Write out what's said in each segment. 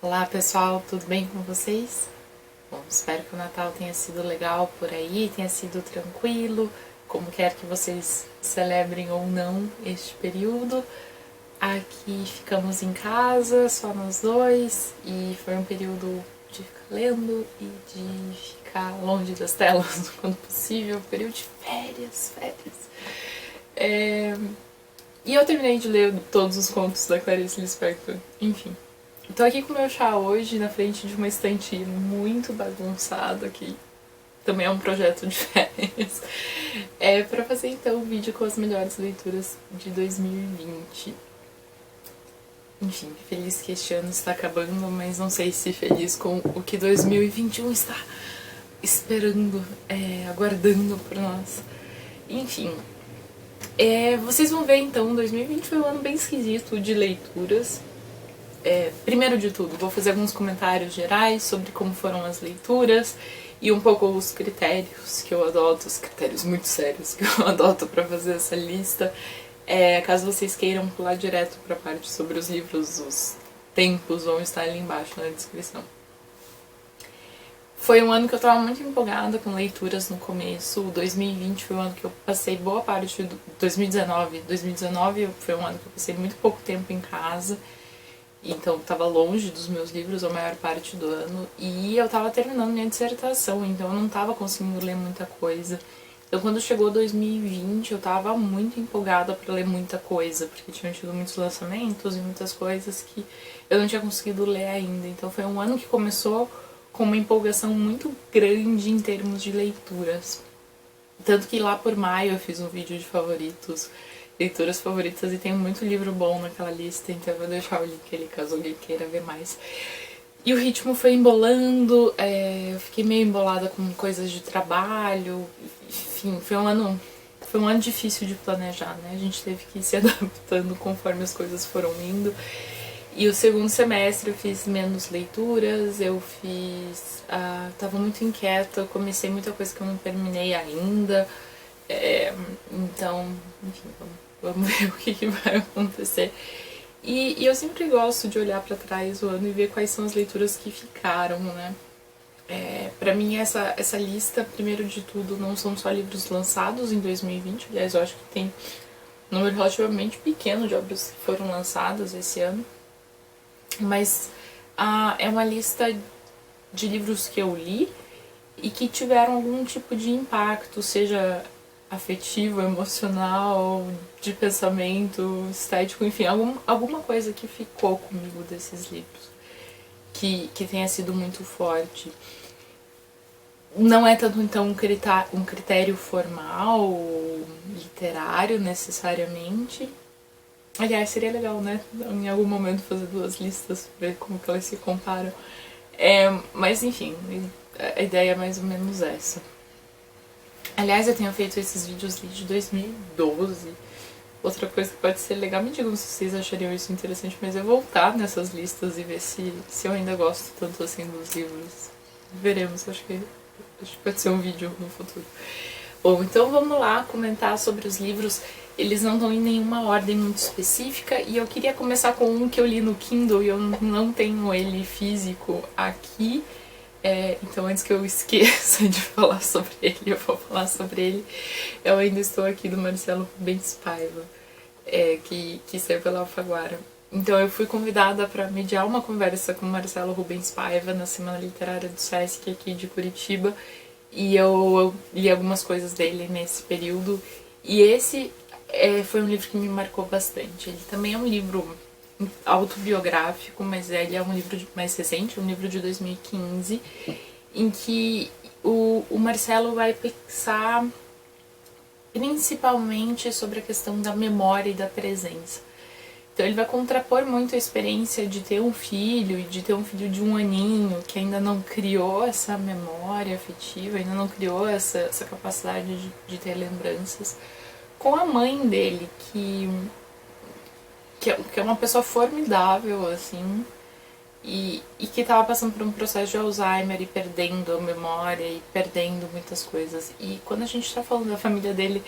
Olá pessoal, tudo bem com vocês? Bom, espero que o Natal tenha sido legal por aí, tenha sido tranquilo, como quer que vocês celebrem ou não este período. Aqui ficamos em casa, só nós dois, e foi um período de ficar lendo e de ficar longe das telas quando possível, período de férias. E eu terminei de ler todos os contos da Clarice Lispector, enfim. Tô aqui com o meu chá hoje na frente de uma estante muito bagunçada, que também é um projeto de férias, pra fazer então um vídeo com as melhores leituras de 2020. Enfim, feliz que este ano está acabando, mas não sei se feliz com o que 2021 está esperando, aguardando por nós. Enfim, vocês vão ver então, 2020 foi um ano bem esquisito de leituras. Primeiro de tudo, vou fazer alguns comentários gerais sobre como foram as leituras e um pouco os critérios que eu adoto, os critérios muito sérios que eu adoto para fazer essa lista. Caso vocês queiram pular direto para a parte sobre os livros, os tempos vão estar ali embaixo na descrição. Foi um ano que eu estava muito empolgada com leituras no começo. 2020 foi um ano que eu passei boa parte do 2019 foi um ano que eu passei muito pouco tempo em casa. Então estava longe dos meus livros a maior parte do ano. E eu estava terminando minha dissertação, então eu não estava conseguindo ler muita coisa. Então quando chegou 2020 eu estava muito empolgada para ler muita coisa, porque tinham tido muitos lançamentos e muitas coisas que eu não tinha conseguido ler ainda. Então foi um ano que começou com uma empolgação muito grande em termos de leituras. Tanto que lá por maio eu fiz um vídeo de favoritos, leituras favoritas, e tem muito livro bom naquela lista, então eu vou deixar o link ali caso alguém queira ver mais. E o ritmo foi embolando, eu fiquei meio embolada com coisas de trabalho, enfim, foi um ano difícil de planejar, né? A gente teve que ir se adaptando conforme as coisas foram indo. E o segundo semestre eu fiz menos leituras, tava muito inquieta, eu comecei muita coisa que eu não terminei ainda, então, enfim, vamos ver o que vai acontecer. E eu sempre gosto de olhar pra trás do ano e ver quais são as leituras que ficaram, né? Pra mim essa lista, primeiro de tudo, não são só livros lançados em 2020, aliás eu acho que tem um número relativamente pequeno de obras que foram lançadas esse ano. Mas é uma lista de livros que eu li e que tiveram algum tipo de impacto, seja afetivo, emocional, de pensamento, estético, enfim, alguma coisa que ficou comigo desses livros, que tenha sido muito forte. Não é tanto então um critério formal, literário necessariamente. Aliás, seria legal, né? Em algum momento fazer duas listas pra ver como que elas se comparam. Mas enfim, a ideia é mais ou menos essa. Aliás, eu tenho feito esses vídeos desde 2012. Outra coisa que pode ser legal, me digam se vocês achariam isso interessante, mas é voltar nessas listas e ver se eu ainda gosto tanto assim dos livros. Veremos, acho que pode ser um vídeo no futuro. Bom, então vamos lá comentar sobre os livros. Eles não estão em nenhuma ordem muito específica e eu queria começar com um que eu li no Kindle e eu não tenho ele físico aqui. Então antes que eu esqueça de falar sobre ele, eu vou falar sobre ele. Eu ainda estou aqui do Marcelo Rubens Paiva, que saiu pela Alfaguara. Então eu fui convidada para mediar uma conversa com o Marcelo Rubens Paiva na Semana Literária do Sesc aqui de Curitiba. E eu li algumas coisas dele nesse período. E esse foi um livro que me marcou bastante. Ele também é um livro autobiográfico, mas ele é um livro mais recente, um livro de 2015, em que o Marcelo vai pensar principalmente sobre a questão da memória e da presença. Então ele vai contrapor muito a experiência de ter um filho e de ter um filho de 1 aninho que ainda não criou essa memória afetiva, ainda não criou essa capacidade de ter lembranças, com a mãe dele, que é uma pessoa formidável, assim, e que estava passando por um processo de Alzheimer e perdendo a memória e perdendo muitas coisas. E quando a gente está falando da família dele,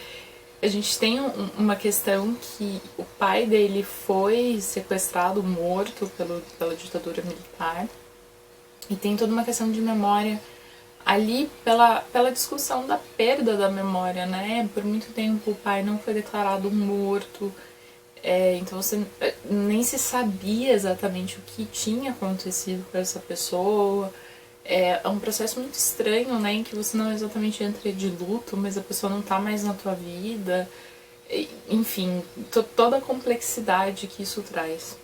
a gente tem uma questão que o pai dele foi sequestrado, morto pela ditadura militar, e tem toda uma questão de memória ali pela discussão da perda da memória, né? Por muito tempo o pai não foi declarado morto, então você nem se sabia exatamente o que tinha acontecido com essa pessoa. É um processo muito estranho, né? Em que você não exatamente entra de luto, mas a pessoa não tá mais na tua vida. Enfim, toda a complexidade que isso traz.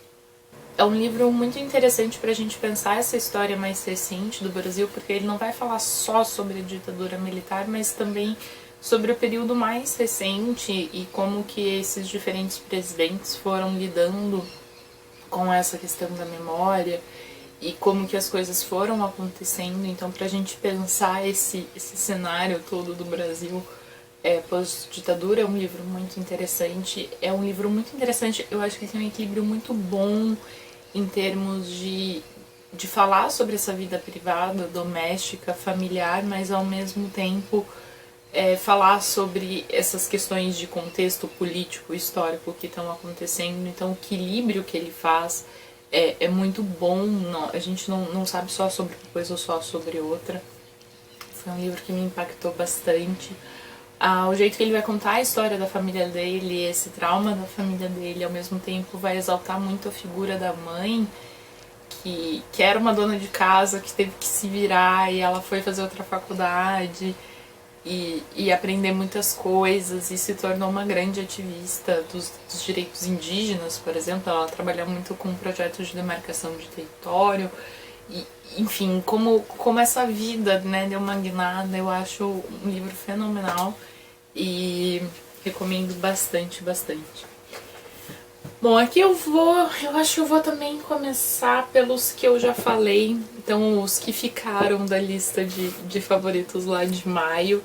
É um livro muito interessante pra gente pensar essa história mais recente do Brasil, porque ele não vai falar só sobre a ditadura militar, mas também sobre o período mais recente e como que esses diferentes presidentes foram lidando com essa questão da memória e como que as coisas foram acontecendo. Então, pra gente pensar esse cenário todo do Brasil pós-ditadura, é um livro muito interessante. É um livro muito interessante, eu acho que tem um equilíbrio muito bom em termos de falar sobre essa vida privada, doméstica, familiar, mas ao mesmo tempo falar sobre essas questões de contexto político, histórico que estão acontecendo. Então o equilíbrio que ele faz é muito bom. Não, a gente não sabe só sobre uma coisa ou só sobre outra. Foi um livro que me impactou bastante. O jeito que ele vai contar a história da família dele, esse trauma da família dele, ao mesmo tempo vai exaltar muito a figura da mãe, que era uma dona de casa, que teve que se virar, e ela foi fazer outra faculdade e aprender muitas coisas, e se tornou uma grande ativista dos direitos indígenas, por exemplo. Ela trabalhou muito com projetos de demarcação de território, e, enfim, como essa vida, né, deu uma guinada. Eu acho um livro fenomenal e recomendo bastante, bastante. Bom, aqui eu acho que eu vou também começar pelos que eu já falei, então os que ficaram da lista de favoritos lá de maio.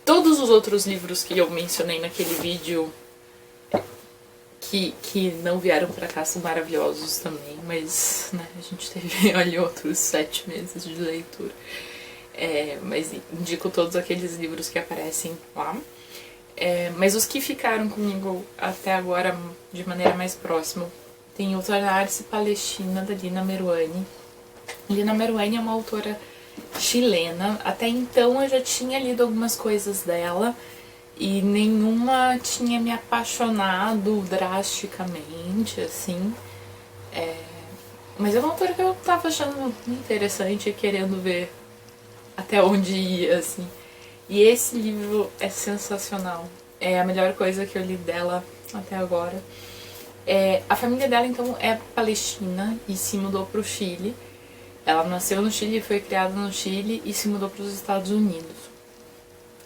Todos os outros livros que eu mencionei naquele vídeo que não vieram pra cá são maravilhosos também, mas né, a gente teve olha, outros 7 meses de leitura. Mas indico todos aqueles livros que aparecem lá. Mas os que ficaram comigo até agora de maneira mais próxima, tem o Tornar-se Palestina, da Lina Meruane. Lina Meruane é uma autora chilena. Até então eu já tinha lido algumas coisas dela e nenhuma tinha me apaixonado drasticamente, assim. Mas é uma autora que eu tava achando interessante e querendo ver até onde ia, assim. E esse livro é sensacional. É a melhor coisa que eu li dela até agora. A família dela, então, é palestina e se mudou para o Chile. Ela nasceu no Chile, foi criada no Chile e se mudou para os Estados Unidos.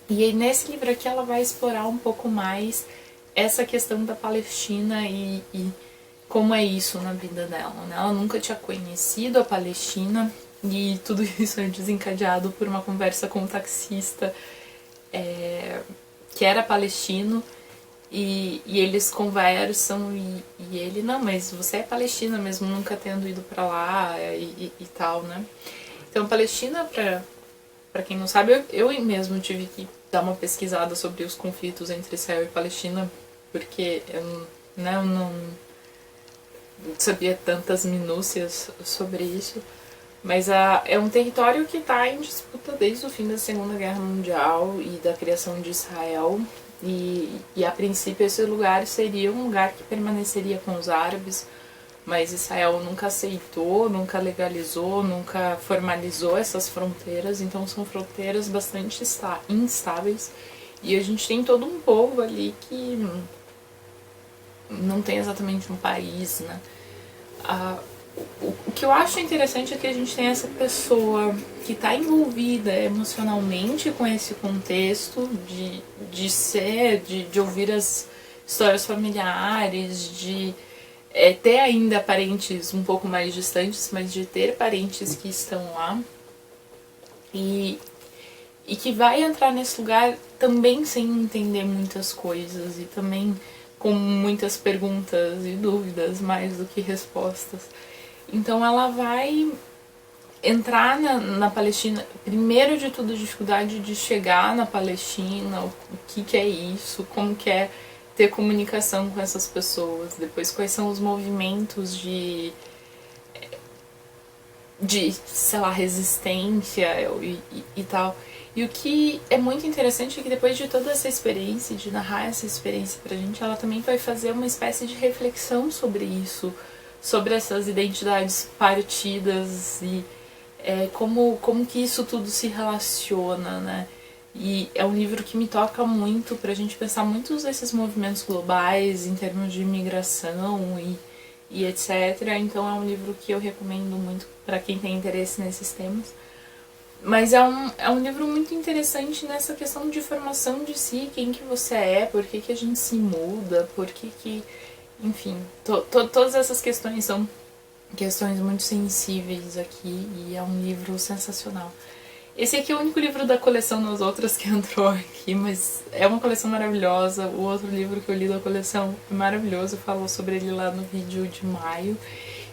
E aí, nesse livro aqui ela vai explorar um pouco mais essa questão da Palestina e como é isso na vida dela, né? Ela nunca tinha conhecido a Palestina e tudo isso é desencadeado por uma conversa com um taxista que era palestino. E eles conversam e ele, não, mas você é palestina mesmo, nunca tendo ido pra lá e tal, né? Então, Palestina, pra quem não sabe, eu mesmo tive que dar uma pesquisada sobre os conflitos entre Israel e Palestina, porque eu não sabia tantas minúcias sobre isso. Mas é um território que está em disputa desde o fim da Segunda Guerra Mundial e da criação de Israel. E a princípio esse lugar seria um lugar que permaneceria com os árabes, mas Israel nunca aceitou, nunca legalizou, nunca formalizou essas fronteiras, então são fronteiras bastante instáveis. E a gente tem todo um povo ali que não tem exatamente um país, né? O que eu acho interessante é que a gente tem essa pessoa que está envolvida emocionalmente com esse contexto de ouvir as histórias familiares, de ter ainda parentes um pouco mais distantes, mas de ter parentes que estão lá e que vai entrar nesse lugar também sem entender muitas coisas e também com muitas perguntas e dúvidas mais do que respostas. Então ela vai entrar na Palestina, primeiro de tudo, a dificuldade de chegar na Palestina, o que é isso, como que é ter comunicação com essas pessoas, depois quais são os movimentos sei lá, resistência e tal. E o que é muito interessante é que depois de toda essa experiência, de narrar essa experiência pra gente, ela também vai fazer uma espécie de reflexão sobre isso, sobre essas identidades partidas e como que isso tudo se relaciona, né? E é um livro que me toca muito pra gente pensar muitos desses movimentos globais em termos de imigração e etc. Então é um livro que eu recomendo muito para quem tem interesse nesses temas. Mas é um livro muito interessante nessa questão de formação de si, quem que você é, por que a gente se muda, por que enfim, todas essas questões são questões muito sensíveis aqui e é um livro sensacional. Esse aqui é o único livro da coleção nas outras que entrou aqui, mas é uma coleção maravilhosa. O outro livro que eu li da coleção é maravilhoso, eu falo sobre ele lá no vídeo de maio.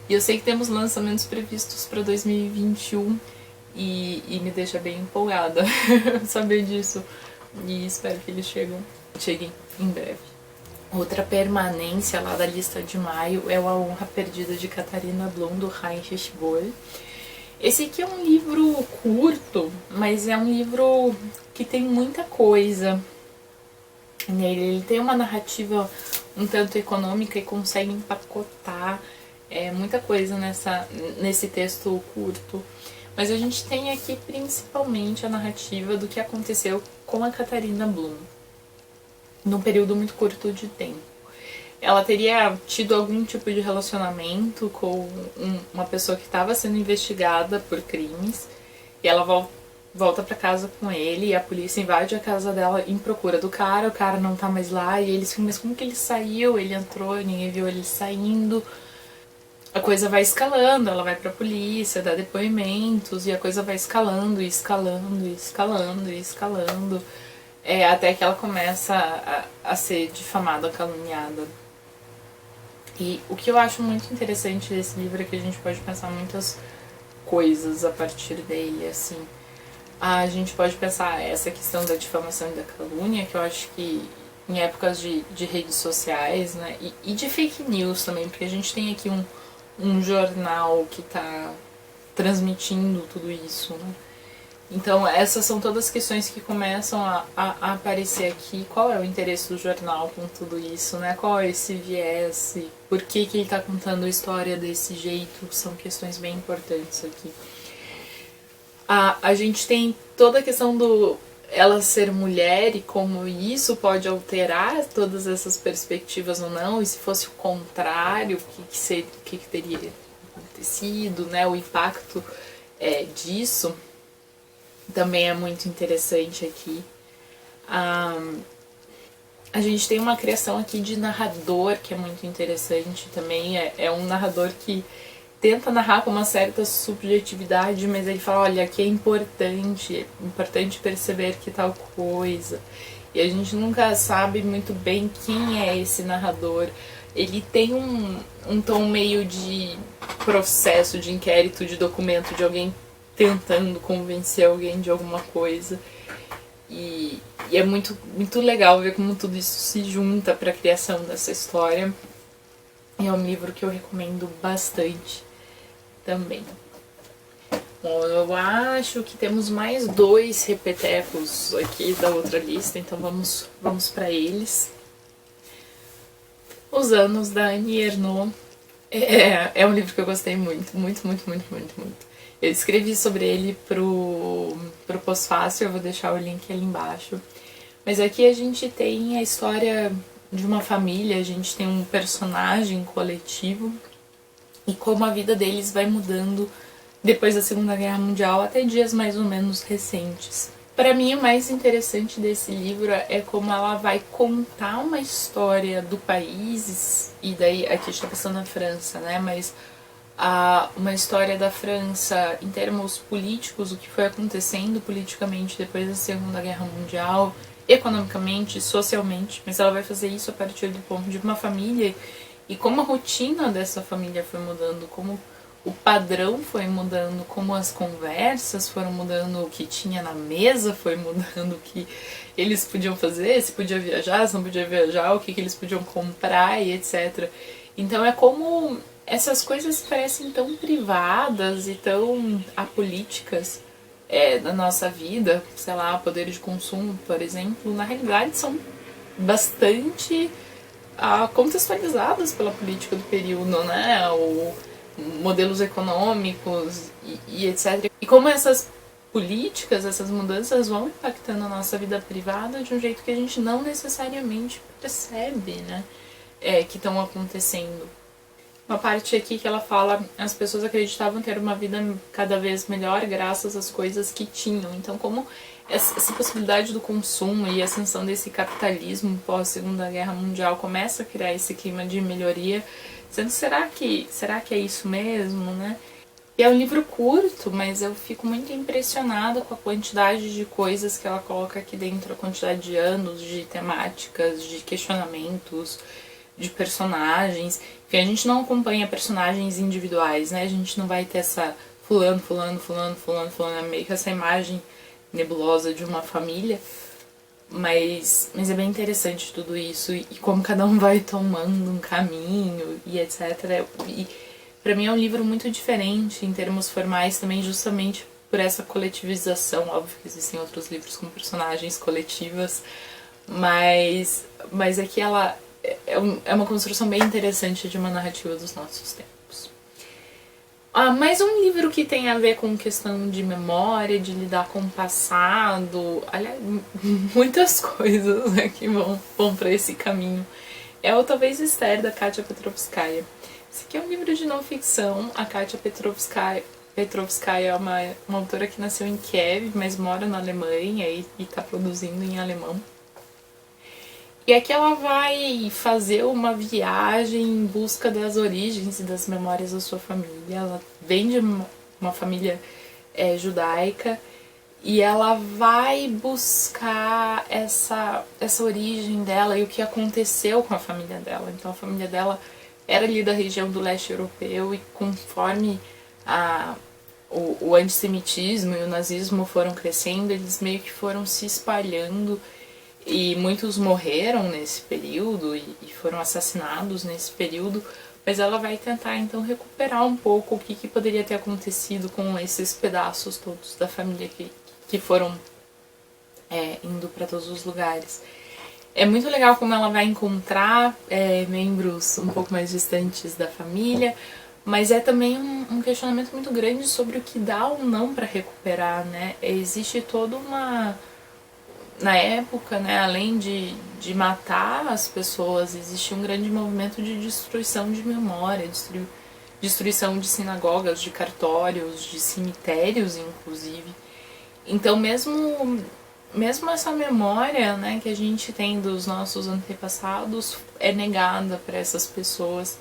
E eu sei que temos lançamentos previstos para 2021 e me deixa bem empolgada saber disso. E espero que eles cheguem em breve. Outra permanência lá da lista de maio é o A Honra Perdida de Katharina Blum, do Heinrich Böll. Esse aqui é um livro curto, mas é um livro que tem muita coisa nele. Ele tem uma narrativa um tanto econômica e consegue empacotar muita coisa nesse texto curto. Mas a gente tem aqui principalmente a narrativa do que aconteceu com a Katharina Blum num período muito curto de tempo. Ela teria tido algum tipo de relacionamento com uma pessoa que estava sendo investigada por crimes e ela volta para casa com ele e a polícia invade a casa dela em procura do cara, o cara não tá mais lá e eles ficam, mas como que ele saiu? Ele entrou, ninguém viu ele saindo. A coisa vai escalando, ela vai pra polícia, dá depoimentos e a coisa vai escalando, e escalando, e escalando, e escalando, até que ela começa a ser difamada, caluniada. E o que eu acho muito interessante desse livro é que a gente pode pensar muitas coisas a partir dele, assim. A gente pode pensar essa questão da difamação e da calúnia, que eu acho que em épocas de redes sociais, né, e de fake news também, porque a gente tem aqui um jornal que está transmitindo tudo isso, né? Então essas são todas questões que começam a aparecer aqui. Qual é o interesse do jornal com tudo isso, né? Qual é esse viés? Por que ele está contando a história desse jeito? São questões bem importantes aqui. A gente tem toda a questão do ela ser mulher e como isso pode alterar todas essas perspectivas ou não, e se fosse o contrário, o que teria acontecido, né? O impacto disso também é muito interessante aqui. A gente tem uma criação aqui de narrador que é muito interessante também. É um narrador que tenta narrar com uma certa subjetividade, mas ele fala, olha, aqui é importante perceber que tal coisa. E a gente nunca sabe muito bem quem é esse narrador. Ele tem um tom meio de processo, de inquérito, de documento, de alguém tentando convencer alguém de alguma coisa. E é muito, muito legal ver como tudo isso se junta para a criação dessa história. E é um livro que eu recomendo bastante também. Bom, eu acho que temos mais 2 repetecos aqui da outra lista, então vamos para eles. Os Anos, da Annie Ernaux. É um livro que eu gostei muito, muito, muito, muito, muito, muito. Eu escrevi sobre ele pro Pós-Fácil, eu vou deixar o link ali embaixo. Mas aqui a gente tem a história de uma família, a gente tem um personagem coletivo e como a vida deles vai mudando depois da Segunda Guerra Mundial até dias mais ou menos recentes. Para mim, o mais interessante desse livro é como ela vai contar uma história do país, e daí aqui a gente tá pensando na França, né, mas uma história da França em termos políticos, o que foi acontecendo politicamente depois da Segunda Guerra Mundial, economicamente, socialmente, mas ela vai fazer isso a partir do ponto de uma família e como a rotina dessa família foi mudando, como o padrão foi mudando, como as conversas foram mudando, o que tinha na mesa foi mudando, o que eles podiam fazer, se podia viajar, se não podia viajar, o que eles podiam comprar e etc. Então é como essas coisas parecem tão privadas e tão apolíticas da nossa vida, sei lá, poder de consumo, por exemplo, na realidade são bastante contextualizadas pela política do período, né? Ou modelos econômicos e etc. E como essas políticas, essas mudanças vão impactando a nossa vida privada de um jeito que a gente não necessariamente percebe, né? Que estão acontecendo. Uma parte aqui que ela fala, as pessoas acreditavam ter uma vida cada vez melhor graças às coisas que tinham. Então, como essa possibilidade do consumo e a ascensão desse capitalismo pós Segunda Guerra Mundial começa a criar esse clima de melhoria, sendo será que é isso mesmo, né? E é um livro curto, mas eu fico muito impressionada com a quantidade de coisas que ela coloca aqui dentro, a quantidade de anos, de temáticas, de questionamentos, de personagens. Porque a gente não acompanha personagens individuais, né? A gente não vai ter essa fulano, meio que essa imagem nebulosa de uma família. Mas é bem interessante tudo isso e como cada um vai tomando um caminho e etc. E pra mim é um livro muito diferente em termos formais também, justamente por essa coletivização. Óbvio que existem outros livros com personagens coletivas, mas aqui ela é uma construção bem interessante de uma narrativa dos nossos tempos. Mais um livro que tem a ver com questão de memória, de lidar com o passado, aliás, muitas coisas, né, que vão para esse caminho. É o Talvez Esther, da Katia Petrovskaya. Esse aqui é um livro de não ficção. A Katia Petrovskaya é uma autora que nasceu em Kiev, mas mora na Alemanha e está produzindo em alemão. E aqui ela vai fazer uma viagem em busca das origens e das memórias da sua família. Ela vem de uma família judaica e ela vai buscar essa origem dela e o que aconteceu com a família dela. Então a família dela era ali da região do leste europeu e conforme o antissemitismo e o nazismo foram crescendo, eles meio que foram se espalhando. E muitos morreram nesse período e foram assassinados nesse período, mas ela vai tentar então recuperar um pouco o que poderia ter acontecido com esses pedaços todos da família que foram indo para todos os lugares. É muito legal como ela vai encontrar membros um pouco mais distantes da família, mas é também um questionamento muito grande sobre o que dá ou não para recuperar, né? Existe toda uma... Na época, né, além de matar as pessoas, existia um grande movimento de destruição de memória, destruição de sinagogas, de cartórios, de cemitérios, inclusive. Então, mesmo essa memória, né, que a gente tem dos nossos antepassados é negada para essas pessoas.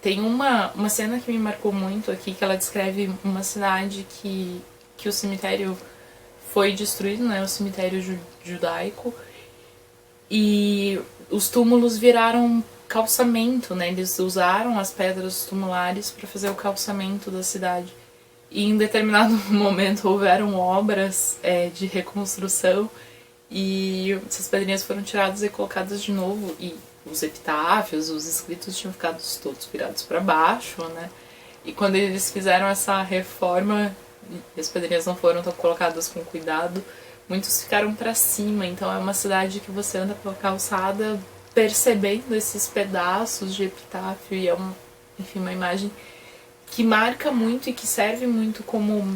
Tem uma cena que me marcou muito aqui, que ela descreve uma cidade que o cemitério foi destruído, né, o cemitério judaico, e os túmulos viraram calçamento, né, eles usaram as pedras tumulares para fazer o calçamento da cidade. E em determinado momento houveram obras de reconstrução e essas pedrinhas foram tiradas e colocadas de novo, e os epitáfios, os escritos tinham ficado todos virados para baixo, né, e quando eles fizeram essa reforma e as pedrinhas não foram tão colocadas com cuidado, muitos ficaram para cima. Então é uma cidade que você anda pela calçada percebendo esses pedaços de epitáfio e é uma imagem que marca muito e que serve muito como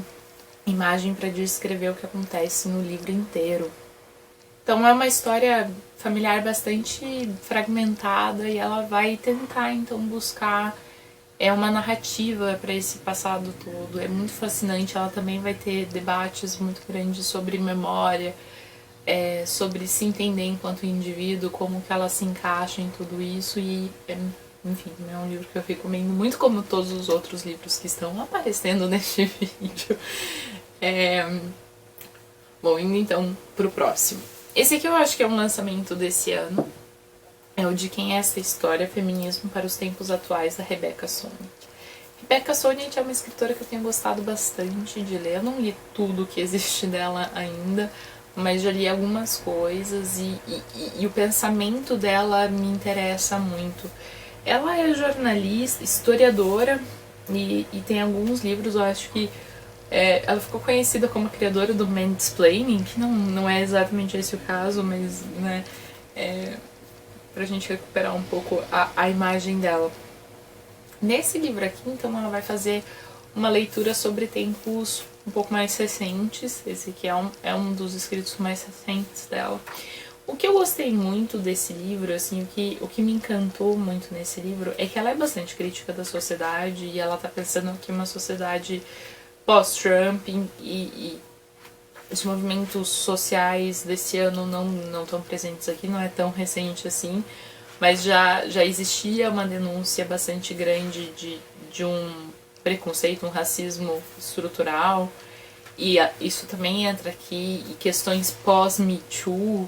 imagem para descrever o que acontece no livro inteiro. Então é uma história familiar bastante fragmentada e ela vai tentar então buscar uma narrativa para esse passado todo. É muito fascinante. Ela também vai ter debates muito grandes sobre memória, sobre se entender enquanto indivíduo, como que ela se encaixa em tudo isso. E, enfim, é um livro que eu recomendo muito, como todos os outros livros que estão aparecendo neste vídeo. Bom, indo então pro próximo. Esse aqui eu acho que é um lançamento desse ano. É o De Quem é Essa História? Feminismo para os Tempos Atuais, da Rebecca Solnit. Rebecca Solnit é uma escritora que eu tenho gostado bastante de ler. Eu não li tudo que existe dela ainda, mas já li algumas coisas e o pensamento dela me interessa muito. Ela é jornalista, historiadora e tem alguns livros, eu acho que ela ficou conhecida como a criadora do mansplaining, que não é exatamente esse o caso, mas né, pra gente recuperar um pouco a imagem dela. Nesse livro aqui, então, ela vai fazer uma leitura sobre tempos um pouco mais recentes. Esse aqui é um dos escritos mais recentes dela. O que eu gostei muito desse livro, assim, o que me encantou muito nesse livro é que ela é bastante crítica da sociedade e ela tá pensando que uma sociedade pós-Trump e os movimentos sociais desse ano não estão presentes aqui, não é tão recente assim, mas já existia uma denúncia bastante grande de um preconceito, um racismo estrutural, e isso também entra aqui, e questões pós-Me Too,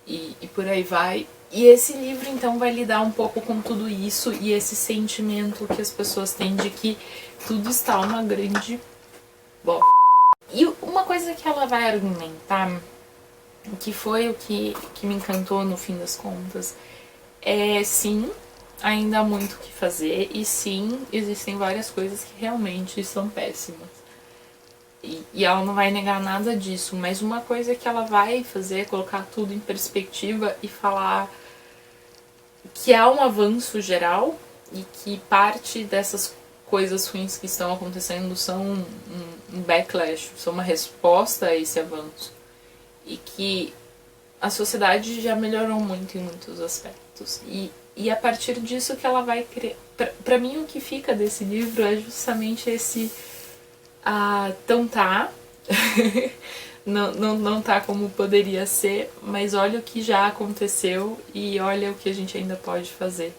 e por aí vai. E esse livro, então, vai lidar um pouco com tudo isso e esse sentimento que as pessoas têm de que tudo está uma grande bosta. E uma coisa que ela vai argumentar, que foi o que me encantou no fim das contas, é sim, ainda há muito o que fazer, e sim, existem várias coisas que realmente são péssimas. E ela não vai negar nada disso, mas uma coisa que ela vai fazer é colocar tudo em perspectiva e falar que há um avanço geral e que parte dessas coisas ruins que estão acontecendo são um backlash, são uma resposta a esse avanço. E que a sociedade já melhorou muito em muitos aspectos. E a partir disso que ela vai criar... Pra mim, o que fica desse livro é justamente esse... então tá... não tá como poderia ser, mas olha o que já aconteceu e olha o que a gente ainda pode fazer.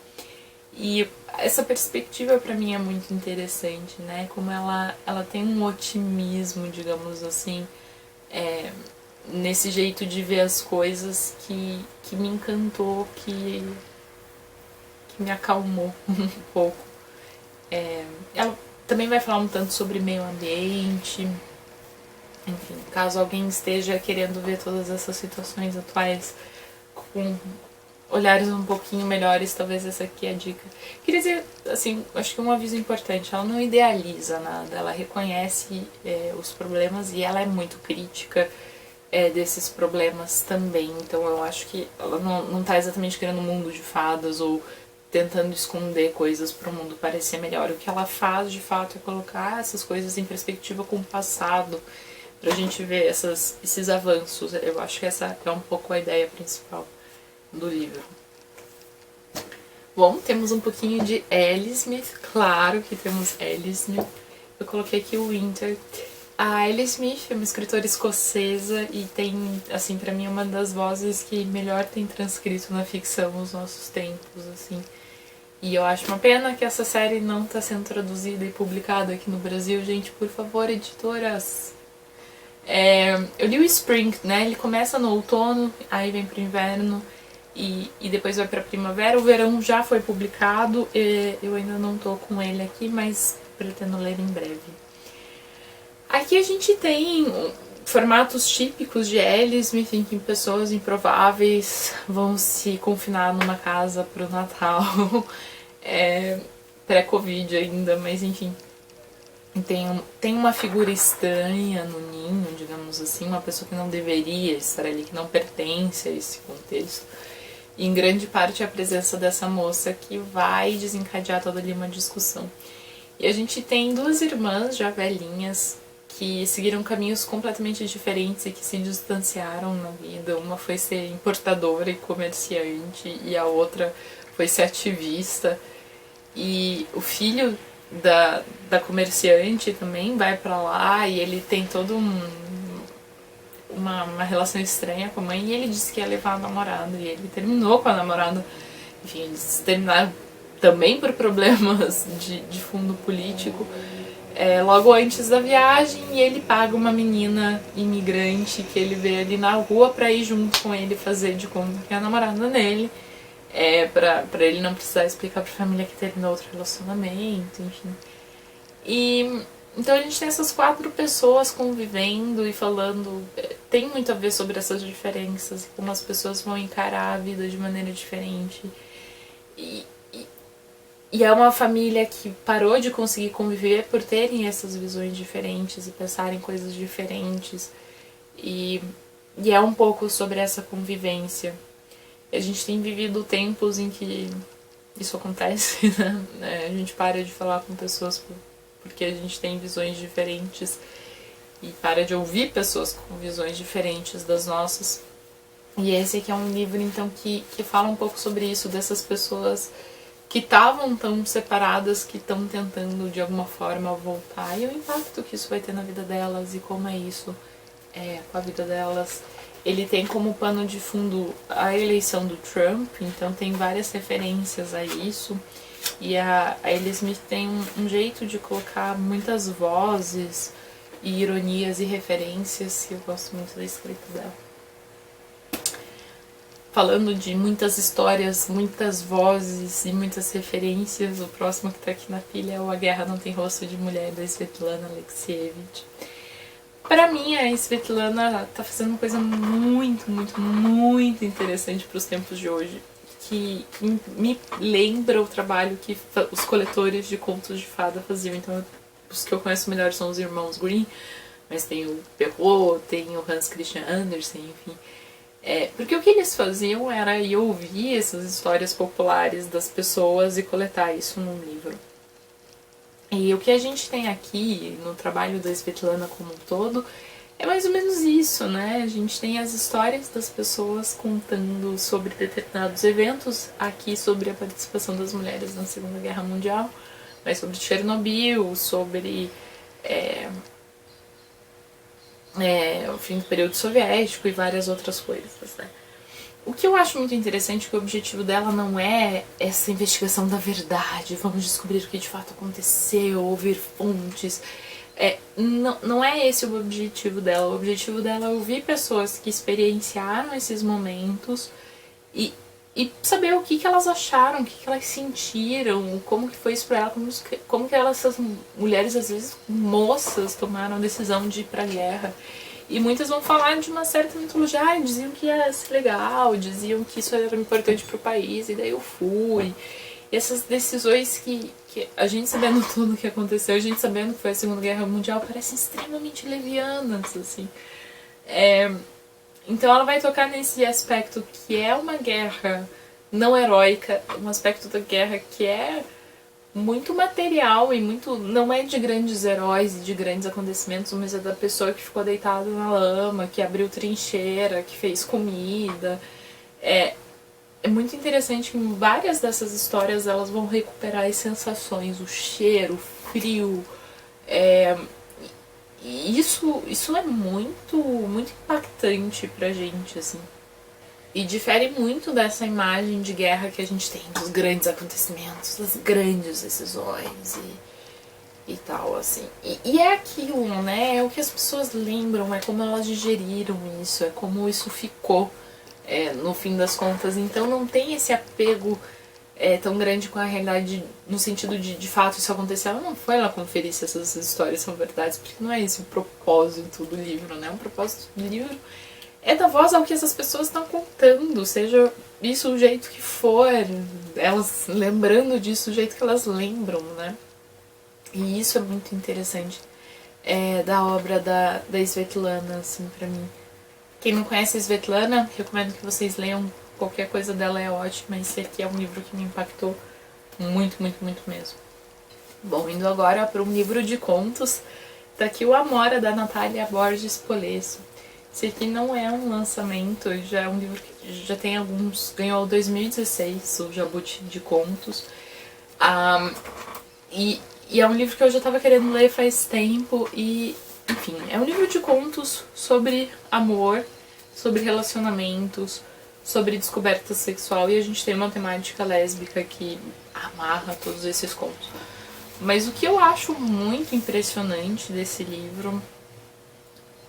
E essa perspectiva pra mim é muito interessante, né? Como ela tem um otimismo, digamos assim, nesse jeito de ver as coisas que me encantou, que me acalmou um pouco. Ela também vai falar um tanto sobre meio ambiente. Enfim, caso alguém esteja querendo ver todas essas situações atuais com olhares um pouquinho melhores, talvez essa aqui é a dica. Queria dizer, assim, acho que um aviso importante, ela não idealiza nada, ela reconhece os problemas e ela é muito crítica desses problemas também. Então eu acho que ela não tá exatamente criando um mundo de fadas ou tentando esconder coisas para o mundo parecer melhor. O que ela faz, de fato, é colocar essas coisas em perspectiva com o passado, pra gente ver esses avanços. Eu acho que essa é um pouco a ideia principal do livro. Bom, temos um pouquinho de Ellie Smith, claro que temos Ellie Smith. Eu coloquei aqui o Winter. A Ellie Smith é uma escritora escocesa e tem, assim, pra mim, uma das vozes que melhor tem transcrito na ficção nos nossos tempos, assim. E eu acho uma pena que essa série não tá sendo traduzida e publicada aqui no Brasil. Gente, por favor, editoras. Eu li o Spring, né? Ele começa no outono, aí vem pro inverno e depois vai pra primavera. O verão já foi publicado, eu ainda não tô com ele aqui, mas pretendo ler em breve. Aqui a gente tem formatos típicos de Ellie Smith, em que pessoas improváveis vão se confinar numa casa pro Natal, pré-Covid ainda, mas enfim. Tem uma figura estranha no ninho, digamos assim, uma pessoa que não deveria estar ali, que não pertence a esse contexto. E em grande parte é a presença dessa moça que vai desencadear toda ali uma discussão. E a gente tem duas irmãs já velhinhas que seguiram caminhos completamente diferentes e que se distanciaram na vida. Uma foi ser importadora e comerciante e a outra foi ser ativista. E o filho da comerciante também vai pra lá e ele tem todo uma relação estranha com a mãe e ele disse que ia levar a namorada e ele terminou com a namorada. Enfim, eles terminaram também por problemas de fundo político. Logo antes da viagem, e ele paga uma menina imigrante que ele vê ali na rua pra ir junto com ele fazer de conta que é a namorada dele. Pra ele não precisar explicar pra família que terminou outro relacionamento, enfim. E então a gente tem essas 4 pessoas convivendo e falando, tem muito a ver sobre essas diferenças, como as pessoas vão encarar a vida de maneira diferente. E, e é uma família que parou de conseguir conviver por terem essas visões diferentes e pensarem coisas diferentes. E é um pouco sobre essa convivência. A gente tem vivido tempos em que isso acontece, né? A gente para de falar com pessoas porque a gente tem visões diferentes e para de ouvir pessoas com visões diferentes das nossas. E esse aqui é um livro, então, que fala um pouco sobre isso, dessas pessoas que estavam tão separadas, que estão tentando de alguma forma voltar, e o impacto que isso vai ter na vida delas e como é isso com a vida delas. Ele tem como pano de fundo a eleição do Trump, então tem várias referências a isso. E a Ellie Smith tem um jeito de colocar muitas vozes e ironias e referências, que eu gosto muito da escrita dela. Falando de muitas histórias, muitas vozes e muitas referências, o próximo que tá aqui na pilha é o A Guerra Não Tem Rosto de Mulher, da Svetlana Alexievich. Pra mim, a Svetlana tá fazendo uma coisa muito, muito, muito interessante pros tempos de hoje, que me lembra o trabalho que os coletores de contos de fada faziam. Então, os que eu conheço melhor são os irmãos Grimm, mas tem o Perrault, tem o Hans Christian Andersen, enfim. Porque o que eles faziam era ir ouvir essas histórias populares das pessoas e coletar isso num livro. E o que a gente tem aqui no trabalho da Svetlana como um todo é mais ou menos isso, né? A gente tem as histórias das pessoas contando sobre determinados eventos, aqui sobre a participação das mulheres na Segunda Guerra Mundial, mas sobre Chernobyl, sobre o fim do período soviético e várias outras coisas, né? O que eu acho muito interessante é que o objetivo dela não é essa investigação da verdade, vamos descobrir o que de fato aconteceu, ouvir fontes. Não é esse o objetivo dela. O objetivo dela é ouvir pessoas que experienciaram esses momentos e saber o que elas acharam, o que elas sentiram, como que foi isso pra ela, como que essas mulheres, às vezes moças, tomaram a decisão de ir pra guerra. E muitas vão falar de uma certa mitologia, diziam que ia ser legal, diziam que isso era importante pro país, e daí eu fui. E essas decisões que a gente sabendo tudo o que aconteceu, a gente sabendo que foi a Segunda Guerra Mundial, parecem extremamente levianas, assim. Então ela vai tocar nesse aspecto que é uma guerra não heróica, um aspecto da guerra que é muito material e muito não é de grandes heróis e de grandes acontecimentos, mas é da pessoa que ficou deitada na lama, que abriu trincheira, que fez comida. É muito interessante que em várias dessas histórias elas vão recuperar as sensações, o cheiro, o frio. E isso é muito, muito impactante pra gente, assim. E difere muito dessa imagem de guerra que a gente tem dos grandes acontecimentos, das grandes decisões e tal, assim. E é aquilo, né? É o que as pessoas lembram, é como elas digeriram isso, é como isso ficou no fim das contas. Então não tem esse apego tão grande com a realidade, no sentido de fato isso aconteceu. Ela não foi lá conferir se essas histórias são verdades, porque não é esse o propósito do livro, né? O propósito do livro é dar voz ao que essas pessoas estão contando, seja isso o jeito que for, elas lembrando disso o jeito que elas lembram, né? E isso é muito interessante da obra da Svetlana, assim, pra mim. Quem não conhece a Svetlana, recomendo que vocês leiam, qualquer coisa dela é ótima, esse aqui é um livro que me impactou muito, muito, muito mesmo. Bom, indo agora para um livro de contos, tá aqui o Amora, da Natália Borges Polesso. Esse aqui não é um lançamento, já é um livro que já tem alguns, ganhou 2016 o Jabuti de Contos. E é um livro que eu já estava querendo ler faz tempo e, enfim, é um livro de contos sobre amor, sobre relacionamentos, sobre descoberta sexual, e a gente tem uma temática lésbica que amarra todos esses contos. Mas o que eu acho muito impressionante desse livro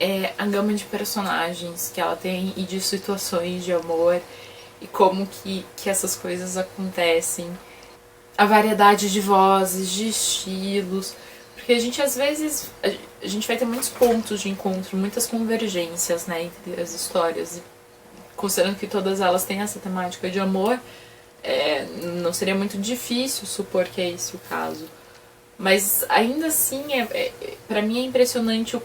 é a gama de personagens que ela tem e de situações de amor e como que essas coisas acontecem. A variedade de vozes, de estilos, Porque a gente, às vezes, a gente vai ter muitos pontos de encontro, muitas convergências, né, entre as histórias. E considerando que todas elas têm essa temática de amor, não seria muito difícil supor que é esse o caso. Mas ainda assim, pra mim é impressionante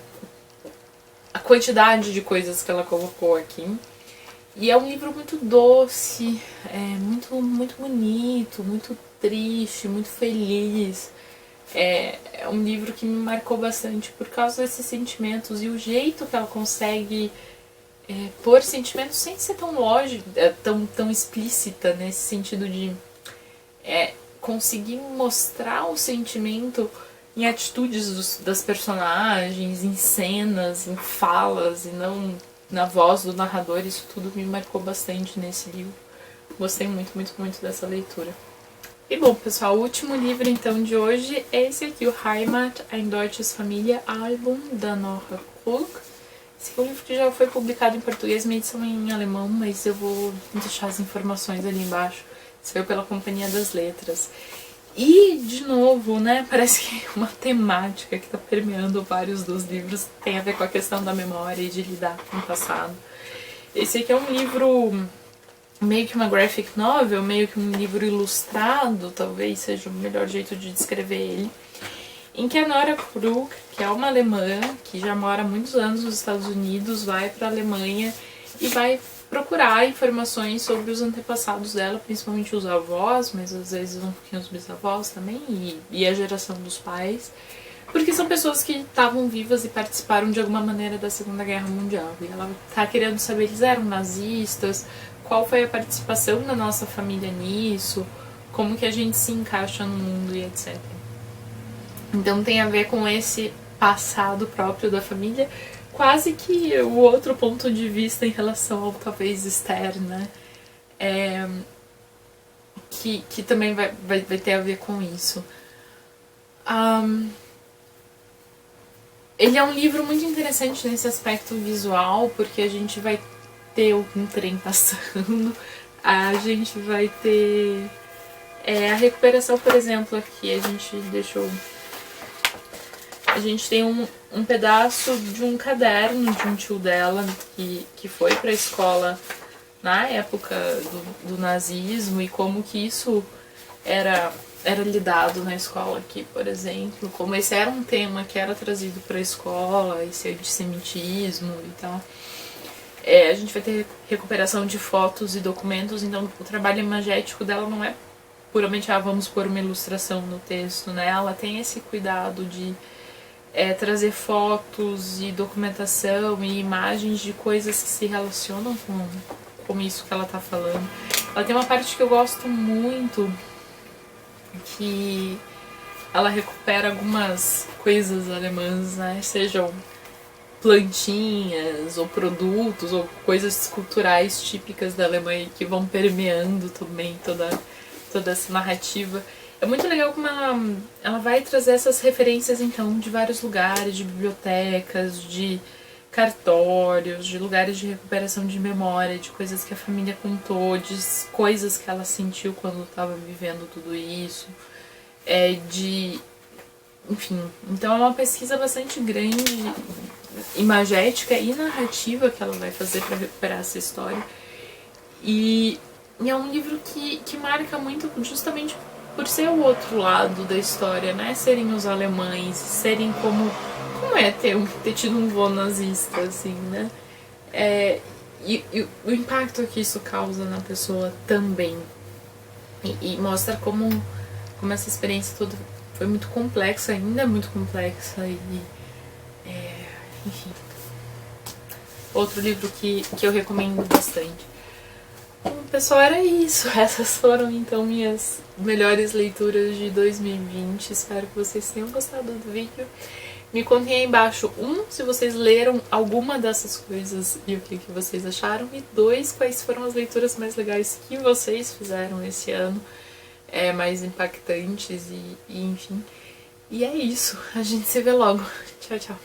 a quantidade de coisas que ela colocou aqui. E é um livro muito doce, muito bonito, muito triste, muito feliz. É um livro que me marcou bastante por causa desses sentimentos e o jeito que ela consegue pôr sentimentos sem ser tão lógico, tão explícita, nesse sentido de conseguir mostrar o sentimento em atitudes das personagens, em cenas, em falas e não na voz do narrador. Isso tudo me marcou bastante nesse livro. Gostei muito dessa leitura. E bom, pessoal, o último livro então de hoje é esse aqui, o Heimat, ein deutsches Familienalbum, da Nora Krug. Esse é um livro que já foi publicado em português, minha edição em alemão, mas eu vou deixar as informações ali embaixo. Saiu pela Companhia das Letras. E, de novo, né, parece que uma temática que está permeando vários dos livros tem a ver com a questão da memória e de lidar com o passado. Esse aqui é um livro meio que uma graphic novel, meio que um livro ilustrado, talvez seja o melhor jeito de descrever ele, em que a Nora Krug, que é uma alemã, que já mora há muitos anos nos Estados Unidos, vai para a Alemanha e vai procurar informações sobre os antepassados dela, principalmente os avós, mas às vezes um pouquinho os bisavós também, e a geração dos pais, porque são pessoas que estavam vivas e participaram de alguma maneira da Segunda Guerra Mundial. E ela tá querendo saber, eles eram nazistas, qual foi a participação da nossa família nisso, como que a gente se encaixa no mundo e etc. Então tem a ver com esse passado próprio da família, quase que o outro ponto de vista em relação ao talvez Esther, né? Que também vai ter a ver com isso. Ele é um livro muito interessante nesse aspecto visual, porque a gente vai ter um trem passando, a gente vai ter a recuperação, por exemplo, aqui a gente deixou... A gente tem um pedaço de um caderno de um tio dela que foi pra escola na época do nazismo e como que isso era lidado na escola aqui, por exemplo. Como esse era um tema que era trazido pra escola, esse antissemitismo e tal. A gente vai ter recuperação de fotos e documentos, então o trabalho imagético dela não é puramente, vamos pôr uma ilustração no texto, né? Ela tem esse cuidado de trazer fotos e documentação e imagens de coisas que se relacionam com isso que ela tá falando. Ela tem uma parte que eu gosto muito, que ela recupera algumas coisas alemãs, né? Sejam plantinhas, ou produtos, ou coisas culturais típicas da Alemanha que vão permeando também toda essa narrativa. É muito legal como ela vai trazer essas referências, então, de vários lugares, de bibliotecas, de cartórios, de lugares de recuperação de memória, de coisas que a família contou, de coisas que ela sentiu quando estava vivendo tudo isso, enfim, então é uma pesquisa bastante grande, imagética e narrativa que ela vai fazer para recuperar essa história. E é um livro que marca muito justamente por ser o outro lado da história, né? Serem os alemães, serem como é ter tido um vô nazista, assim, né? E o impacto que isso causa na pessoa também. E mostra como essa experiência toda foi muito complexa, ainda é muito complexa. Enfim. Outro livro que eu recomendo bastante. Bom, pessoal, era isso. Essas foram, então, minhas melhores leituras de 2020. Espero que vocês tenham gostado do vídeo. Me contem aí embaixo, se vocês leram alguma dessas coisas e o que vocês acharam. E 2, quais foram as leituras mais legais que vocês fizeram esse ano. Mais impactantes e enfim. E é isso. A gente se vê logo. Tchau, tchau.